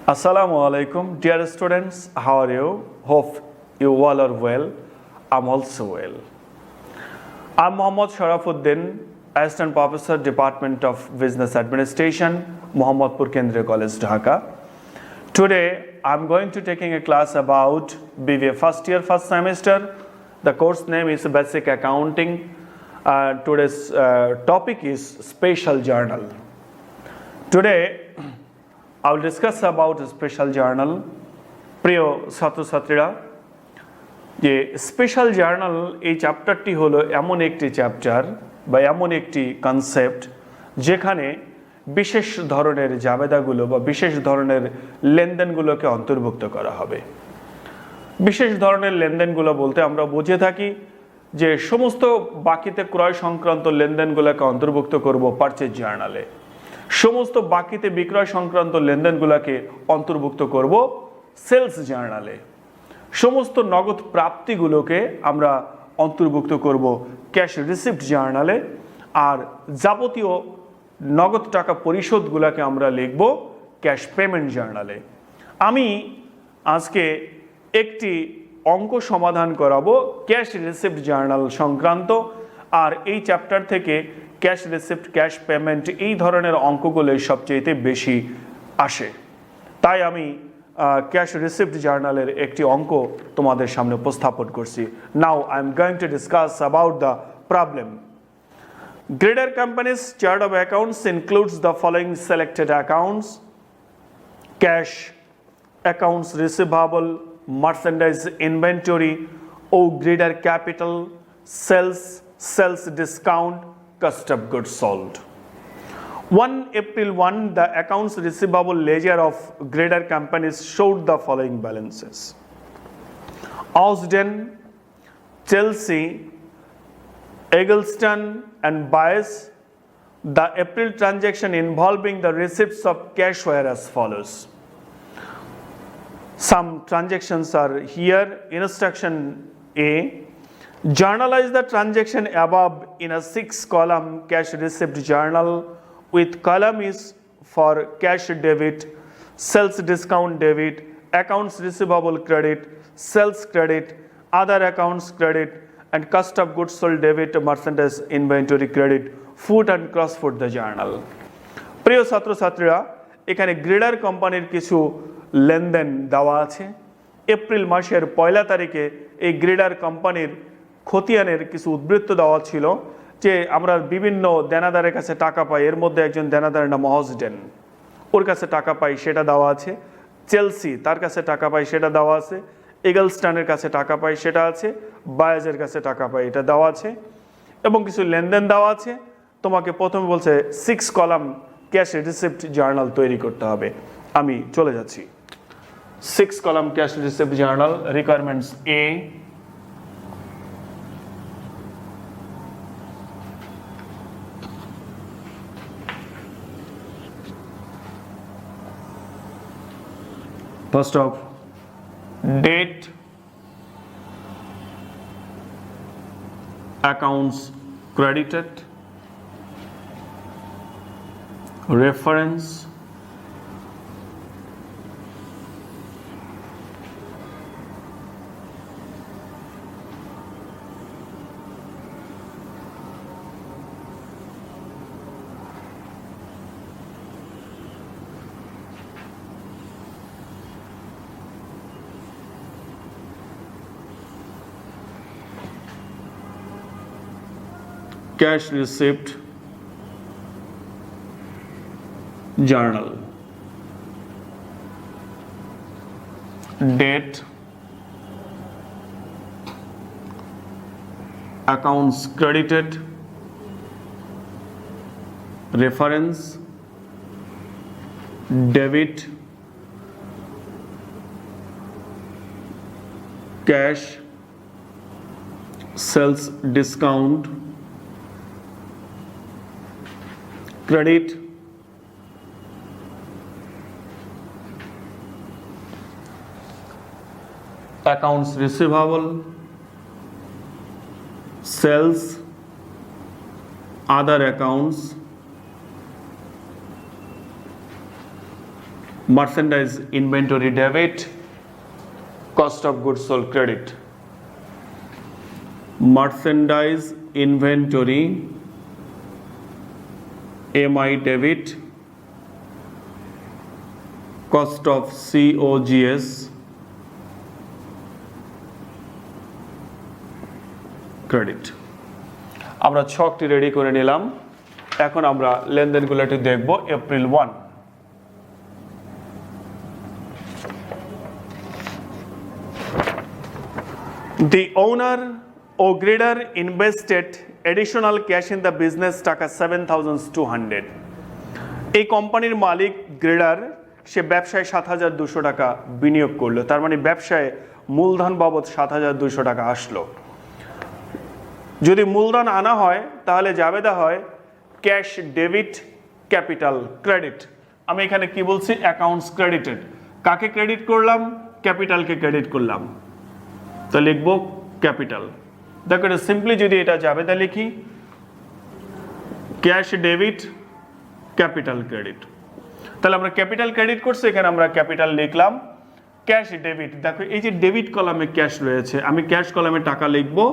Assalamu alaikum, dear students. How are you? Hope you all are well. I'm also well. I'm Mohammad Sharafuddin, Assistant Professor, Department of Business Administration, Mohammadpur Kendriya College, Dhaka. Today, I'm going to taking a class about BBA first year, first semester. The course name is Basic Accounting. Today's topic is Special Journal. Today, I will discuss about special journal. প্রিয় ছাত্রছাত্রীরা, যে special journal এই চ্যাপ্টারটি হলো এমন একটি chapter বা এমন একটি কনসেপ্ট যেখানে বিশেষ ধরনের জাবেদাগুলো বা বিশেষ ধরনের লেনদেনগুলোকে অন্তর্ভুক্ত করা হবে। বিশেষ ধরনের লেনদেনগুলো বলতে আমরা বুঝে থাকি যে সমস্ত বাকিতে ক্রয় সংক্রান্ত লেনদেনগুলোকে অন্তর্ভুক্ত করব পারচেজ জার্নালে, সমস্ত বাকিতে বিক্রয় সংক্রান্ত লেনদেনগুলোকে অন্তর্ভুক্ত করব সেলস জার্নালে, সমস্ত নগদ প্রাপ্তিগুলোকে আমরা অন্তর্ভুক্ত করব ক্যাশ রিসিপ্ট জার্নালে, আর যাবতীয় নগদ টাকা পরিশোধগুলোকে আমরা লিখব ক্যাশ পেমেন্ট জার্নালে। আমি আজকে একটি অঙ্ক সমাধান করাবো ক্যাশ রিসিপ্ট জার্নাল সংক্রান্ত, আর এই চ্যাপ্টার থেকে ক্যাশ রিসিপ্ট, ক্যাশ পেমেন্ট এই ধরনের অঙ্কগুলো সবচেয়ে বেশি আসে। তাই আমি ক্যাশ রিসিপ্ট জার্নালের একটি অঙ্ক তোমাদের সামনে উপস্থাপন করছি। Now I am going to discuss about the problem. Grader Company's chart of accounts includes the following selected accounts: cash, accounts receivable, merchandise inventory, Grader capital, sales discount, cost of goods sold. 1 April 1, the accounts receivable ledger of Grader Companies showed the following balances: Ausden, Chelsea, Eggleston and Bias. The April transaction involving the receipts of cash were as follows. Some transactions are here. Instruction A: journalize the transaction above in a 6-column cash receipt journal, with column is for cash debit, sales discount debit, accounts receivable credit, sales credit, other accounts credit, and cost of goods sold debit, merchandise inventory credit, food and cross food the journal. প্রিয় ছাত্রছাত্রীরা, এখানে grader কোম্পানির কিছু লেনদেন দেওয়া আছে। April মাসের 1 তারিখে এই গ্রেডার কোম্পানির খতিয়ানের কিছু উদ্বৃত্ত দেওয়া ছিল যে আমরা বিভিন্ন দেনাদারের কাছে টাকা পাই, এর মধ্যে একজন দেনাদারের নাম অসডেন, ওর কাছে টাকা পাই সেটা দেওয়া আছে। চেলসি, তার কাছে টাকা পাই সেটা দেওয়া আছে। এগলস্টনের কাছে টাকা পাই সেটা আছে। বায়াজের কাছে টাকা পাই এটা দেওয়া আছে, এবং কিছু লেনদেন দেওয়া আছে। তোমাকে প্রথমে বলছে 6 কলাম ক্যাশ রিসিপ্ট জার্নাল তৈরি করতে হবে। আমি চলে যাচ্ছি। 6 column cash receipt journal, requirements A: first of date, accounts credited, reference, cash receipt journal, date, accounts credited, reference, debit, cash, sales discount, credit, accounts receivable, sales, other accounts, Merchandise inventory debit, cost of goods sold credit. Merchandise inventory MI debit, cost of COGS credit. আমরা ছকটি ready করে নিলাম। এখন আমরা লেনদেনগুলোটি দেখব। April 1, the owner or grader invested additional cash in the business টাকা 7,200. এই কোম্পানির মালিক grader সে ব্যবসায় 7,200 টাকা বিনিয়োগ করলো, তার মানে ব্যবসায় মূলধন বাবদ 7,200 টাকা আসলো। যদি মূলধন আনা হয় তাহলে জাবেদা হয় ক্যাশ ডেবিট ক্যাপিটাল ক্রেডিট। আমি এখানে কি বলছি? Accounts credited. কাকে ক্রেডিট করলাম? ক্যাপিটালকে ক্রেডিট করলাম, তো লিখবো ক্যাপিটাল। দেখো এটা সিম্পলি যদি এটা জাবেদা লিখি, ক্যাশ ডেবিট ক্যাপিটাল ক্রেডিট, তাহলে আমরা ক্যাপিটাল ক্রেডিট করছি, এখানে আমরা ক্যাপিটাল লিখলাম। ক্যাশ ডেবিট, দেখো এই যে ডেবিট কলামে ক্যাশ রয়েছে, আমি ক্যাশ কলামে টাকা লিখবো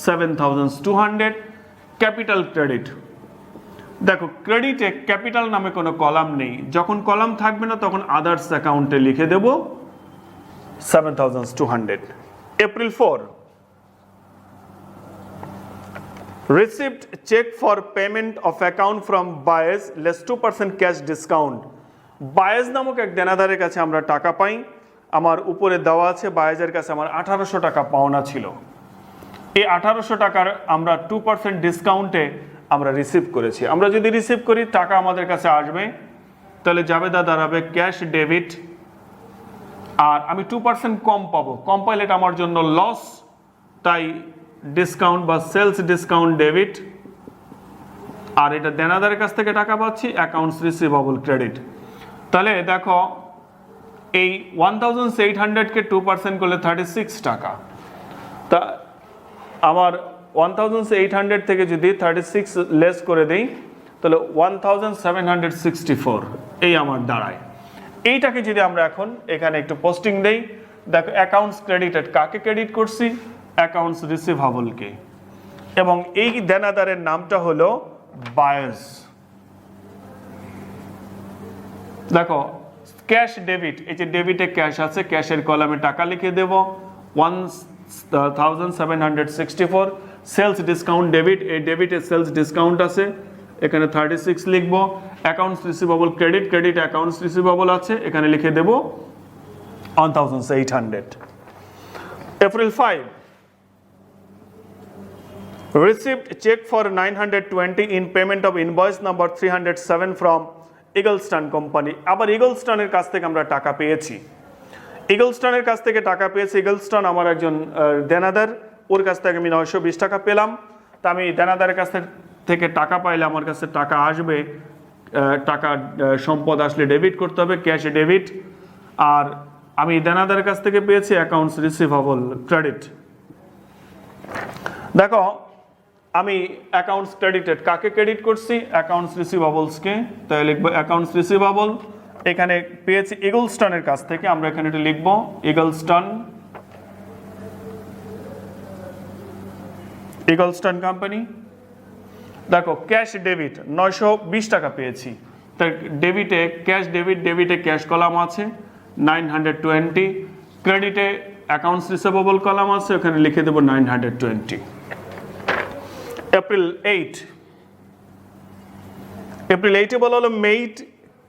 7,200। ক্যাপিটাল ক্রেডিট, দেখো ক্রেডিটে ক্যাপিটাল নামে কোনো কলাম নেই, যখন কলাম থাকবে না তখন আদার্স অ্যাকাউন্টে লিখে দেব 7,200। April 4, received check for payment of account from buyers less 2% cash discount. Baez নামক এক দেনাদারের কাছে আমরা টাকা পাই, আমার উপরে দেওয়া আছে বায়েজের কাছে আমার 1,800 টাকা পাওনা ছিল। এই 1,800 টাকার আমরা 2% ডিসকাউন্টে আমরা রিসিভ করেছি। আমরা যদি রিসিভ করি টাকা আমাদের কাছে আসবে, তাহলে জাবেদা দাঁড়াবে ক্যাশ ডেবিট, আর আমি 2% কম পাবো, কম পাইলে এটা আমার জন্য লস, তাই ডিসকাউন্ট বা সেলস ডিসকাউন্ট ডেবিট, আর এটা দেনাদারের কাছ থেকে টাকা পাচ্ছি অ্যাকাউন্টস রিসিভেবল ক্রেডিট। তাহলে দেখো এই 1,800-কে 2% করলে 36 টাকা, তা আমার 1,800 থেকে যদি 36 লেস করে দেই তাহলে 1,764 এই আমার দাঁড়ায়। এইটাকে যদি আমরা এখন এখানে একটু পোস্টিং দেই, দেখো অ্যাকাউন্টস ক্রেডিটেড, কাকে ক্রেডিট করছি? অ্যাকাউন্টস রিসিভেবলকে, এবং এই দেনাদারের নামটা হলো বায়ার্স। দেখো ক্যাশ ডেবিট, এই যে ডেবিটে ক্যাশ আছে, ক্যাশের কলামে টাকা লিখে দেব 1,764। সেলস ডিসকাউন্ট ডেবিট, এই ডেবিটে সেলস ডিসকাউন্ট আছে, এখানে 36 লিখবো। Accounts receivable credit, credit accounts receivable আছে, এখানে লিখে দেব 1,800। April 5, received check for 920 in payment of invoice number 307 from Eagleston Company. আবার ইগলস্টনের কাছ থেকে আমরা টাকা পেয়েছি, ইগলস্টনের কাছ থেকে টাকা পেয়েছি। ইগলস্টন আমার একজন দেনাদার, ওর কাছ থেকে আমি 920 টাকা পেলাম। তা আমি দেনাদারের কাছ থেকে টাকা পাইলে আমার কাছে টাকা আসবে, টাকা সম্পদ আসলে ডেবিট করতে হবে, ক্যাশ ডেবিট, আর আমি দেনাদারের কাছ থেকে পেয়েছি অ্যাকাউন্টস রিসিভেবল ক্রেডিট। দেখো আমি অ্যাকাউন্টস ক্রেডিটেড, কাকে ক্রেডিট করছি? অ্যাকাউন্টস রিসিভেবলসকে, তাই লিখবো অ্যাকাউন্টস রিসিভেবল। এখানে পেয়েছি ইগলস্টনের কাছ থেকে, আমরা এখানে এটা লিখবো ইগলস্টন কোম্পানি। দেখো ক্যাশ ডেবিট 920 টাকা পেয়েছি, তাই ডেবিটে ক্যাশ ডেবিট, ডেবিটে ক্যাশ কলাম আছে 920, ক্রেডিটে অ্যাকাউন্টস রিসিভেবল কলাম আছে, ওখানে লিখে দেবো 920। এপ্রিল 8, এপ্রিল 8 বলা হলো made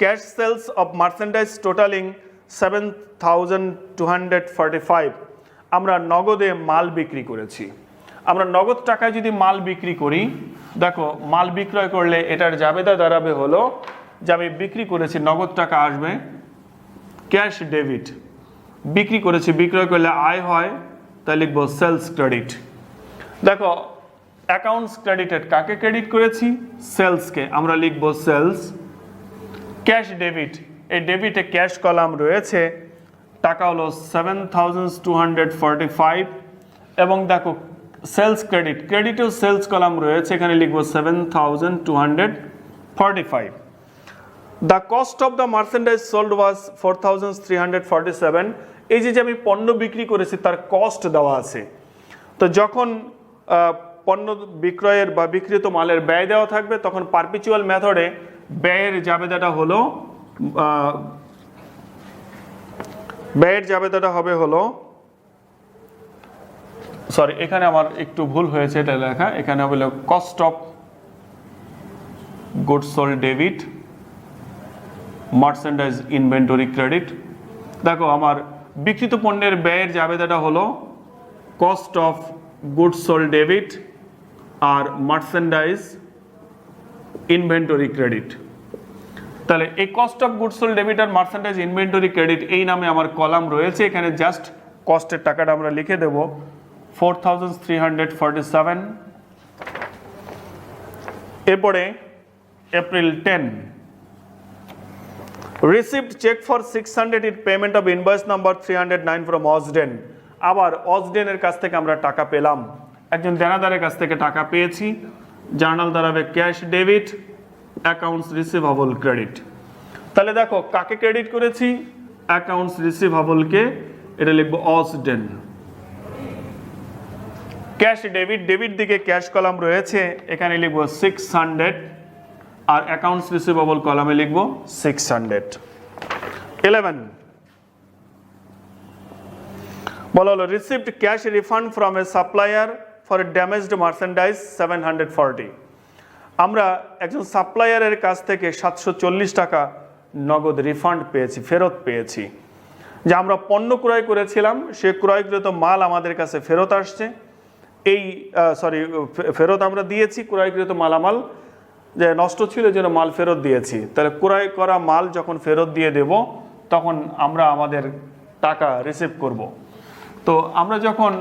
cash sales of merchandise totalling 7,245। আমরা নগদে মাল বিক্রি করেছি। আমরা নগদ টাকায় যদি মাল বিক্রি করি, দেখো মাল বিক্রয় করলে এটার জাবেদা দাঁড়াবে হলো যে আমি বিক্রি করেছি, নগদ টাকা আসবে ক্যাশ ডেবিট, বিক্রি করেছি, বিক্রয় করলে আয় হয়, তাই লিখবো সেলস ক্রেডিট। দেখো অ্যাকাউন্টস ক্রেডিটেড, কাকে ক্রেডিট করেছি? সেলসকে, আমরা লিখবো সেলস। ক্যাশ ডেবিট, এই ডেবিটে ক্যাশ কলাম রয়েছে, টাকা হলো 7,245, এবং দেখো সেলস ক্রেডিট, ক্রেডিটেও সেলস কলাম রয়েছে, এখানে লিখবো 7,245। The cost of the merchandise sold was 4,347। এই যে আমি পণ্য বিক্রি করেছি তার কস্ট দেওয়া আছে। তো যখন পণ্য বিক্রয়ের বা বিক্রিত মালের ব্যয় দেওয়া থাকবে তখন পারপিচুয়াল মেথডে ব্যয়ের জাবেদাটা হলো হবে হলো, সরি এখানে আমার একটু ভুল হয়েছে, এটা লেখা এখানে হলো cost of goods sold debit merchandise inventory credit. দেখো আমার বিক্রিত পণ্যের ব্যয়ের জাবেদাটা হলো cost of goods sold debit আর মার্চেন্ডাইজ ইনভেন্টরি ক্রেডিট। তাহলে এই cost of goods sold debit আর মার্চেন্ডাইজ ইনভেন্টরি ক্রেডিট এই নামে আমার কলাম রয়েছে। এখানে জাস্ট কস্টের টাকাটা আমরা লিখে দেব 4,347। এরপরে April 10, received check for 600 in payment of invoice number 309 from Osden. আবার অসডেনের কাছ থেকে আমরা টাকা পেলাম, একজন দেনাদারের কাছ থেকে টাকা পেয়েছি। জার্নাল দাঁড়াবে cash debit accounts receivable credit. তাহলে দেখো কাকে ক্রেডিট করেছি, অ্যাকাউন্টস রিসিভেবলকে, এটা লিখবো অসডেন। ক্যাশ ডেবিট, ডেবিট দিকে ক্যাশ কলাম রয়েছে, এখানে লিখবো 600 আর অ্যাকাউন্টস রিসিভেবল কলামে লিখবো 600। 11 বলা হলো received cash refund from a supplier for damaged merchandise 740। আমরা একজন সাপ্লায়ারের কাছ থেকে 740 টাকা নগদ রিফান্ড পেয়েছি, ফেরত পেয়েছি। যে আমরা পণ্য ক্রয় করেছিলাম সে ক্রয়কৃত মাল আমাদের কাছে ফেরত আসছে, এই ফেরত আমরা দিয়েছি ক্রয়কৃত মালামাল, যে নষ্ট ছিল যেন মাল ফেরত দিয়েছি। তাহলে ক্রয় করা মাল যখন ফেরত দিয়ে দেব তখন আমরা আমাদের টাকা রিসিভ করব। তো আমরা যখন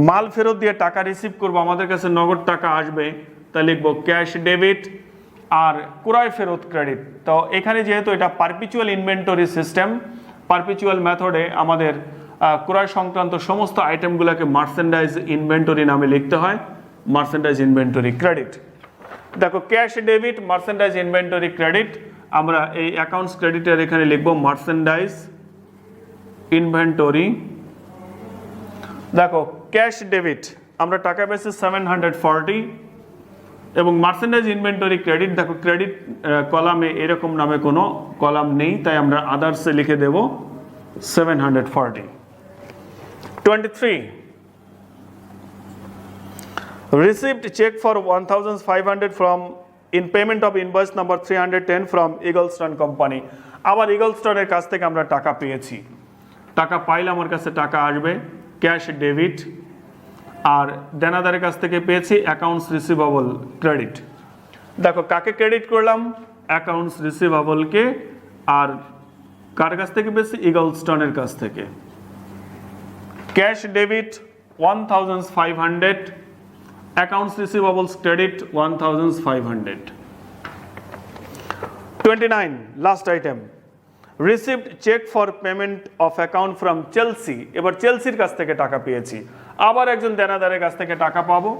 মাল ফেরত দিয়ে টাকা রিসিভ করব আমাদের কাছে নগদ টাকা আসবে, তা লিখবো ক্যাশ ডেবিট আর ক্রয় ফেরত ক্রেডিট। তো এখানে যেহেতু এটা পারপিচুয়াল ইনভেন্টরি সিস্টেম, পারপিচুয়াল মেথডে আমাদের ক্রয় সংক্রান্ত সমস্ত আইটেমগুলোকে মার্চেন্ডাইজ ইনভেন্টরি নামে লিখতে হয়, মার্চেন্ডাইজ ইনভেন্টরি ক্রেডিট। দেখো cash debit merchandise inventory credit, আমরা এই অ্যাকাউন্টস ক্রেডিটের এখানে লিখবো মার্চেন্ডাইজ ইনভেন্টরি। দেখো ক্যাশ ডেবিট আমরা টাকা পেয়েছি 740 এবং মার্চেন্ডাইজ ইনভেন্টরি ক্রেডিট, দেখো ক্রেডিট কলামে এরকম নামে কোনো কলাম নেই, তাই আমরা আদার্সে লিখে দেব 740। 23 received check for 1,500 from in payment of invoice number 310 from Eagleston Company। আবার ইগলস্টনের কাছ থেকে আমরা টাকা পেয়েছি, টাকা পাইলে আমার কাছে টাকা আসবে ক্যাশ ডেবিট আর দেনাদারের কাছ থেকে পেয়েছি অ্যাকাউন্টস রিসিভেবল ক্রেডিট। দেখো কাকে ক্রেডিট করলাম, অ্যাকাউন্টস রিসিভেবলকে, আর কার কাছ থেকে পেয়েছি, ইগলস্টনের কাছ থেকে। Cash debit 1,500, accounts receivables credit 1,500। 29 last item, received check for payment of account from Chelsea. এবার চেলসির কাছ থেকে টাকা পেয়েছি, আবার একজন দেনাদারের কাছ থেকে টাকা পাবো,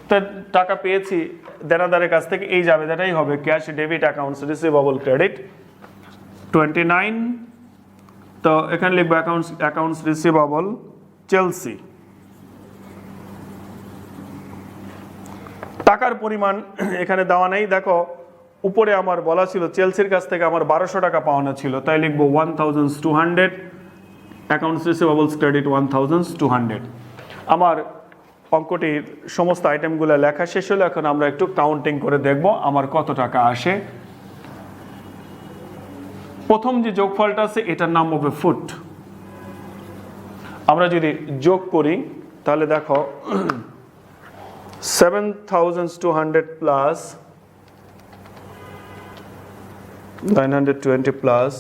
তো টাকা পেয়েছি দেনাদারের কাছ থেকে, এই জাবেদাটাই হবে cash debit accounts receivable credit. 29 তো এখানে লিখবো অ্যাকাউন্টস রিসিভেবল চেলসি। টাকার পরিমাণ এখানে দেওয়া নেই, দেখো উপরে আমার বলা ছিল চেলসির কাছ থেকে আমার 1200 টাকা পাওনা ছিল, তাই লিখবো 1,200 অ্যাকাউন্টস রিসিভেবলস ক্রেডিট 1,200। আমার অঙ্কটির সমস্ত আইটেমগুলো লেখা শেষ হলো, এখন আমরা একটু কাউন্টিং করে দেখব আমার কত টাকা আসে। প্রথম যে যোগফলটা আছে এটার নাম হবে ফুট। আমরা যদি যোগ করি তাহলে দেখো 7,200 প্লাস 920 প্লাস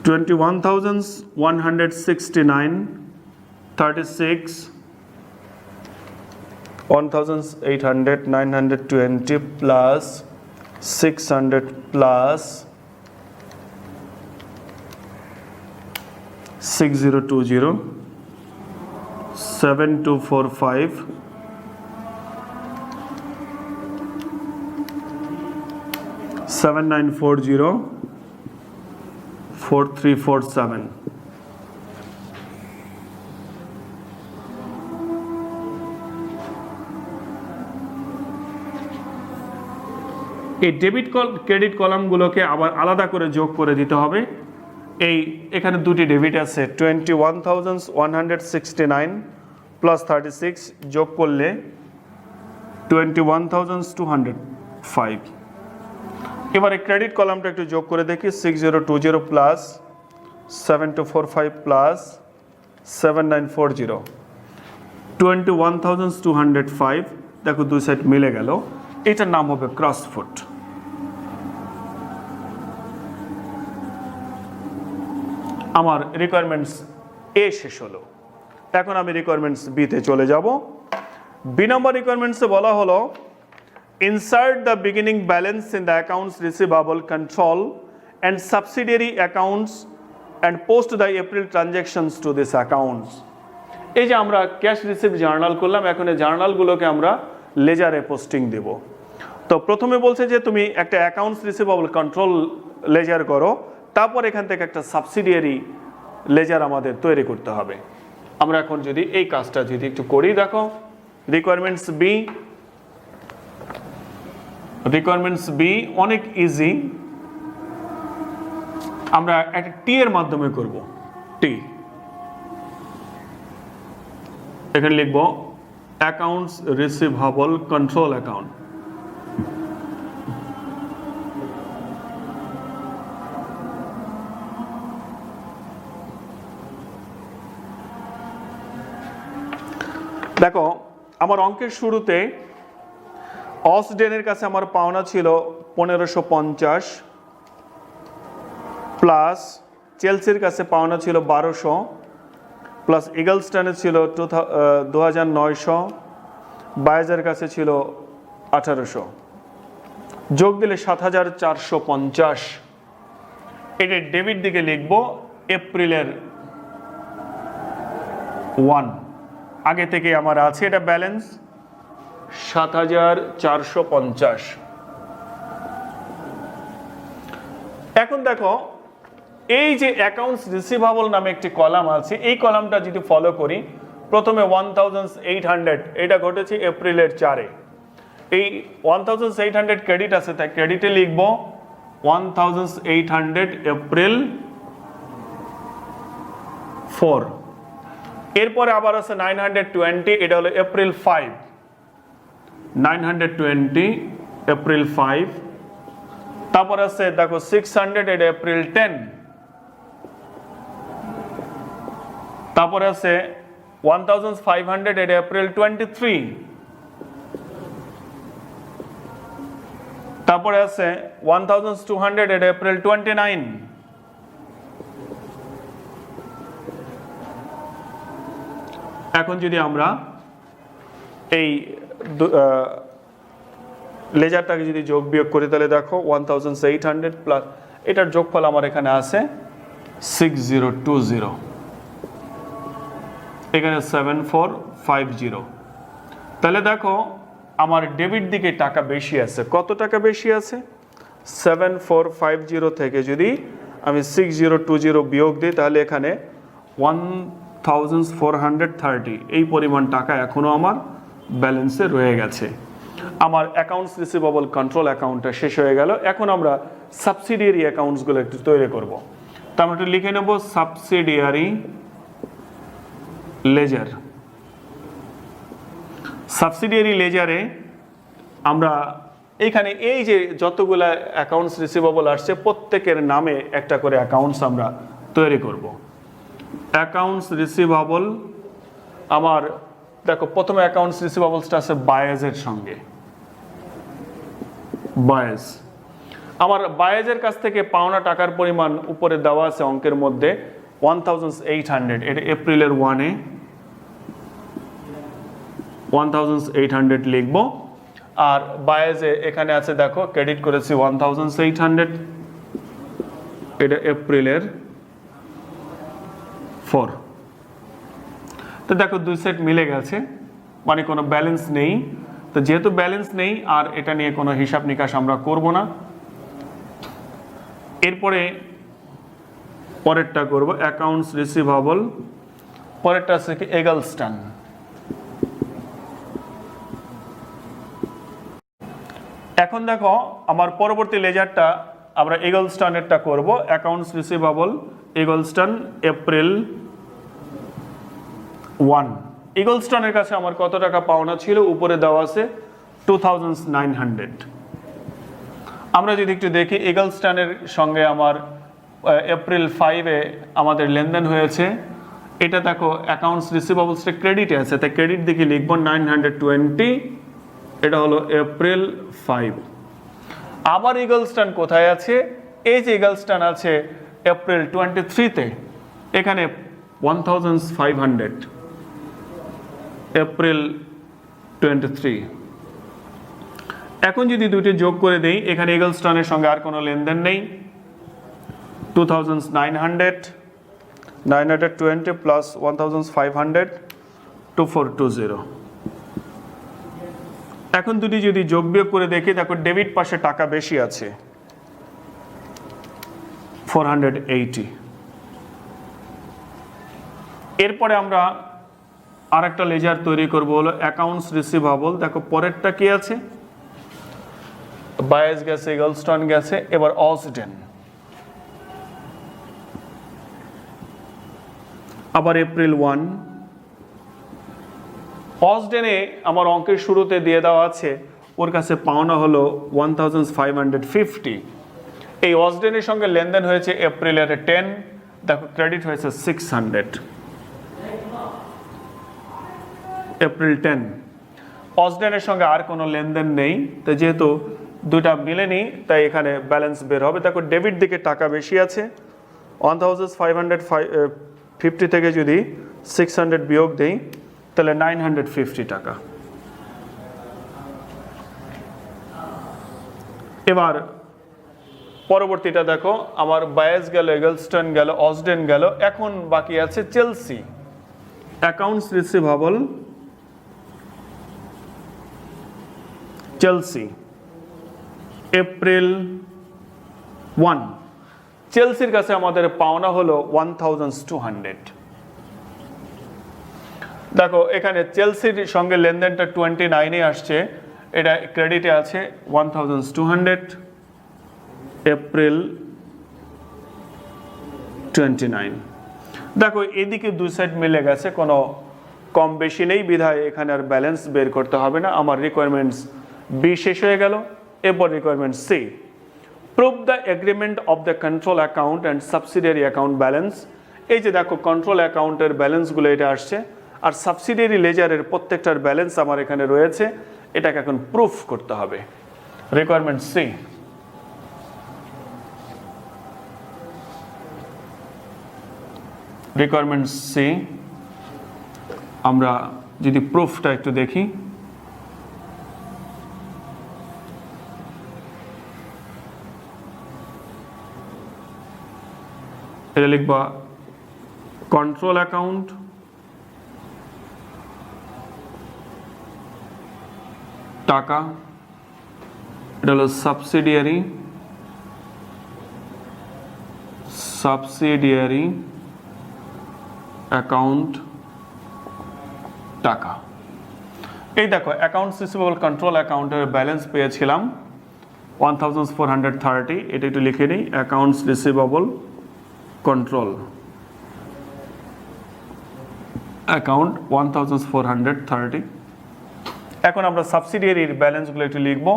21,169 36 1,800 920 plus 600 plus 6020 7245 7940 4347 এই ডেবিট ক্রেডিট কলামগুলোকে আবার আলাদা করে যোগ করে দিতে হবে। এই এখানে দুটি ডেবিট আছে 21,169 প্লাস 36 যোগ করলে 21,205। এবারে ক্রেডিট কলামটা একটু যোগ করে দেখি 6020 প্লাস 7245 প্লাস 7940 21,205। দেখো দুই সাইড মিলে গেল, এটার নাম হবে ক্রসফুট। আমার রিকোয়ারমেন্টস এ শেষ হলো, এখন আমি রিকোয়ারমেন্টস বি তে চলে যাব। বি নম্বর রিকোয়ারমেন্টসে বলা হলো insert the beginning balance in the accounts receivable control and subsidiary accounts and post the April transactions to this accounts. এই যে আমরা ক্যাশ রিসিভ জার্নাল করলাম, এখন এই জার্নালগুলোকে আমরা লেজারে পোস্টিং দেব। তো প্রথমে বলছে যে তুমি একটা অ্যাকাউন্টস রিসিভেবল কন্ট্রোল লেজার করো, তারপর এখান থেকে একটা সাবসিডিয়ারি লেজার আমাদের তৈরি করতে হবে। আমরা এখন যদি এই কাজটা যদি একটু করি, দেখো রিকোয়ারমেন্টস বি অনেক ইজি। আমরা একটা টি এর মাধ্যমে করব। টি এখানে লিখব অ্যাকাউন্টস রিসিভেবল কন্ট্রোল অ্যাকাউন্ট। দেখো আমার অঙ্কের শুরুতে অসডেনের কাছে আমার পাওনা ছিল 1550 প্লাস চেলসির কাছে পাওনা ছিল 1200 প্লাস ইগলস্টনের ছিল 2900, বায়েজের কাছে ছিল 1800, যোগ দিলে 7450। এটা ডেবিট দিকে লিখব এপ্রিলের 1, আগে থেকে আমার আছে এটা ব্যালেন্স 7450। এখন দেখো এই যে অ্যাকাউন্টস রিসিভেবল নামে একটি কলাম আছে, এই কলামটা যদি ফলো করি, প্রথমে 1800 এটা ঘটেছে এপ্রিলের 4-এ। এই 1800 ক্রেডিট আছে, তাই ক্রেডিটে লিখব 1800 এপ্রিল 4। এরপরে আবার আছে 920, এটা হলো এপ্রিল 5, 920 এপ্রিল 5। তারপর আছে দেখো 600, এটা এপ্রিল 10। তারপরে আছে 1500, এটা এপ্রিল 23। তারপরে আছে 1200, এটা এপ্রিল 29। এখন যদি আমরা এই লেজারটাকে যদি যোগ বিয়োগ করি, তাহলে দেখো 1800 প্লাস এটার যোগফল আমার এখানে আছে 6020, এখানে 7450। তাহলে দেখো আমার ডেবিট দিকে টাকা বেশি আছে। কত টাকা বেশি আছে? 7450 থেকে যদি আমি 6020 বিয়োগ দিই, তাহলে এখানে 1430 এই পরিমাণ টাকা এখনো আমার ব্যালেন্সে রয়ে গেছে। আমার অ্যাকাউন্টস রিসিভেবল কন্ট্রোল অ্যাকাউন্টটা শেষ হয়ে গেল। এখন আমরা সাবসিডিয়ারি অ্যাকাউন্টসগুলো একটু তৈরি করব। তো আমরা একটু লিখে নেব সাবসিডিয়ারি লেজার। সাবসিডিয়ারি লেজারে আমরা এইখানে এই যে যতগুলো অ্যাকাউন্টস রিসিভেবল আসছে, প্রত্যেকের নামে একটা করে অ্যাকাউন্টস আমরা তৈরি করব। অ্যাকাউন্টস রিসিভেবল আমার দেখো প্রথমে অ্যাকাউন্টস রিসিভেবলসটা আছে বায়েজের সঙ্গে। বায়েজ আমার বায়েজের কাছ থেকে পাওনা টাকার পরিমাণ উপরে দেওয়া আছে অঙ্কের মধ্যে 1800, এটা এপ্রিলের 1-এ 1800 লিখব। আর বায়েজে এখানে আছে দেখো ক্রেডিট করেছি 1800, এটা এপ্রিলের 4। তো দেখো দুই সেট মিলে গেছে, মানে কোনো ব্যালেন্স নেই। তো যেহেতু ব্যালেন্স নেই আর এটা নিয়ে কোনো হিসাব নিকাশ আমরা করব না। এরপরে পরেরটা করব অ্যাকাউন্টস রিসিভেবল, পরেরটা আছে কি এগলস্টন। এখন দেখো আমার পরবর্তী লেজারটা আমরা এগলস্টনেরটা করব, অ্যাকাউন্টস রিসিভেবল এগলস্টন এপ্রিল 1। ইগলস্টনের কাছে আমার কত টাকা পাওনা ছিল, উপরে দেওয়া আছে 2900। আমরা যদি একটু দেখি ইগলস্টনের সঙ্গে আমার এপ্রিল 5-এ আমাদের লেনদেন হয়েছে। এটা দেখো অ্যাকাউন্টস রিসিভেবলসে ক্রেডিটে আছে, তাই ক্রেডিট দিকে লিখবো 920। এটা হলো এপ্রিল 5। আবার ইগলস্টন কোথায় আছে, এই যে ইগলস্টন আছে এপ্রিল 23-তে, এখানে 1500 এপ্রিল 23। এখন যদি দুটি যোগ করে দেই, এখানে ইগলস্টনের সঙ্গে আর কোনো লেনদেন নেই। 920 প্লাস 1500 2420। এখন দুটি যদি যোগ বিয়োগ করে দেখি, দেখো ডেবিট পাশে টাকা বেশি আছে 480। এরপরে আমরা আরেকটা লেজার তৈরি করব, হলো অ্যাকাউন্টস রিসিভেবল। দেখো পরেরটা কি আছে, বায়াস গেছে, ইগলস্টন গেছে, এবার অসডেন। আবার এপ্রিল 1। অসডেনে আমার অঙ্কের শুরুতে দিয়ে দেওয়া আছে ওর কাছে পাওনা হলো 1550। এই অসডেনের সঙ্গে লেনদেন হয়েছে এপ্রিলের 10, দেখো ক্রেডিট হয়েছে 600 এপ্রিল 10। অসডেনের সঙ্গে আর কোনো লেনদেন নেই, তো যেহেতু দুটা মিলেনি তাই এখানে ব্যালেন্স বের হবে। দেখো ডেবিট দিকে টাকা বেশি আছে, 1550 থেকে যদি 600 বিয়োগ দেই তাহলে 950 টাকা। এবার পরবর্তীটা দেখো, আমার বায়াস গেল, এগলস্টন গেল, অসডেন গেল, এখন বাকি আছে Chelsea. Accounts receivable Chelsea April 1। চেলসির কাছে আমাদের পাওনা হলো 1200। দেখো এখানে চেলসির সঙ্গে লেনদেনটা 29-এ আসছে, এটা ক্রেডিটে আছে 1200 এপ্রিল 29। দেখো এদিকে দুই সাইড মিলে গেছে, কোনো কম বেশি নেই, বিধায় এখানে আর ব্যালেন্স বের করতে হবে না। আমার রিকোয়ারমেন্টস বি শেষ হয়ে গেল। এরপর requirement C, prove the agreement of the control account and subsidiary account balance. এই যে দেখো কন্ট্রোল অ্যাকাউন্টের ব্যালেন্সগুলো এটা আসছে, আর সাবসিডিয়ারি লেজারের প্রত্যেকটার ব্যালেন্স আমার এখানে রয়েছে, এটাকে এখন প্রুফ করতে হবে। রিকোয়ারমেন্ট সি, রিকোয়ারমেন্ট সি, আমরা যদি প্রুফটা একটু দেখি, এটা লিখবা কন্ট্রোল অ্যাকাউন্ট টাকা, এটা হলো সাবসিডিয়ারি অ্যাকাউন্ট টাকা। এই দেখো অ্যাকাউন্টস রিসিভেবল কন্ট্রোল অ্যাকাউন্টের ব্যালেন্স পেয়েছিলাম 1430। এটা একটু লিখে নিই, অ্যাকাউন্টস রিসিভেবল কন্ট্রোল অ্যাকাউন্ট 1430। এখন আমরা সাবসিডিয়ারির ব্যালেন্সগুলো একটু লিখব।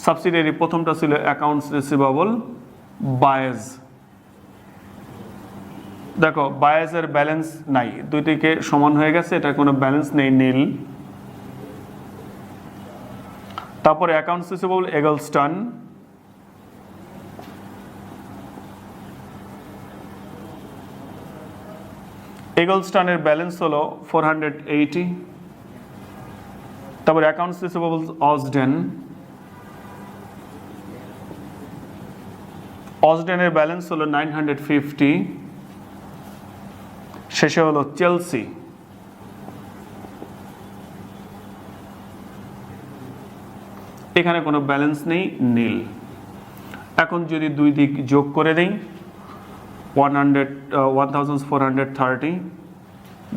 সাবসিডিয়ারি প্রথমটা ছিল অ্যাকাউন্টস রিসিভেবল বায়াস। দেখো বায়াসের ব্যালেন্স নাই, দুইটিকে সমান হয়ে গেছে, এটা কোনো ব্যালেন্স নেই, নীল। তারপরে অ্যাকাউন্টস রিসিভেবল এগলস্টন, এগলস্টনের ব্যালেন্স হলো 480। তারপরে অ্যাকাউন্টস রিসিভেবল অসডেন, অসডেনের ব্যালেন্স হলো 950। শেষে হলো চেলসি, এখানে কোনো ব্যালেন্স নেই, নীল। এখন যদি দুই দিক যোগ করে দেই 1430,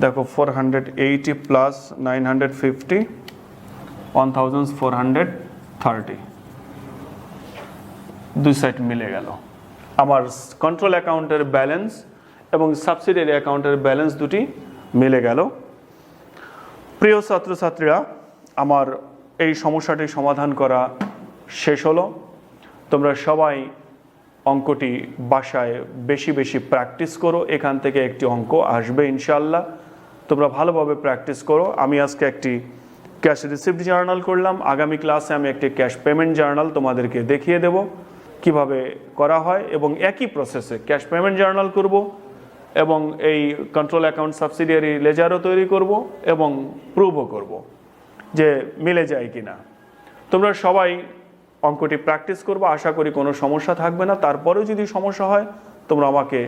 দেখো 480 প্লাস 950 1430, দুই সাইড মিলে গেল। আমার কন্ট্রোল অ্যাকাউন্টের ব্যালেন্স এবং সাবসিডিয়ারি অ্যাকাউন্টের ব্যালেন্স দুটি মিলে গেল। প্রিয় ছাত্রছাত্রীরা, আমার এই সমস্যাটি সমাধান করা শেষ হলো। তোমরা সবাই অঙ্কটি বাসায় বেশি বেশি প্র্যাকটিস করো, এখান থেকে একটি অঙ্ক আসবে ইনশাল্লাহ। তোমরা ভালোভাবে প্র্যাকটিস করো। আমি আজকে একটি ক্যাশ রিসিপ্ট জার্নাল করলাম, আগামী ক্লাসে আমি একটি ক্যাশ পেমেন্ট জার্নাল তোমাদেরকে দেখিয়ে দেব কিভাবে করা হয়, এবং একই প্রসেসে ক্যাশ পেমেন্ট জার্নাল করব এবং এই কন্ট্রোল অ্যাকাউন্ট সাবসিডিয়ারি লেজারও তৈরি করব এবং প্রুভও করব যে মিলে যায় কিনা। তোমরা সবাই অঙ্কটি প্র্যাকটিস করবো, আশা করি কোনো সমস্যা থাকবে না। তারপরেও যদি সমস্যা হয় তোমরা আমাকে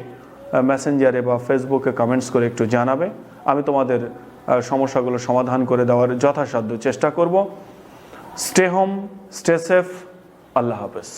মেসেঞ্জারে বা ফেসবুকে কমেন্টস করে একটু জানাবে, আমি তোমাদের সমস্যাগুলো সমাধান করে দেওয়ার যথাসাধ্য চেষ্টা করব। স্টে হোম, স্টে সেফ, আল্লাহ হাফেজ।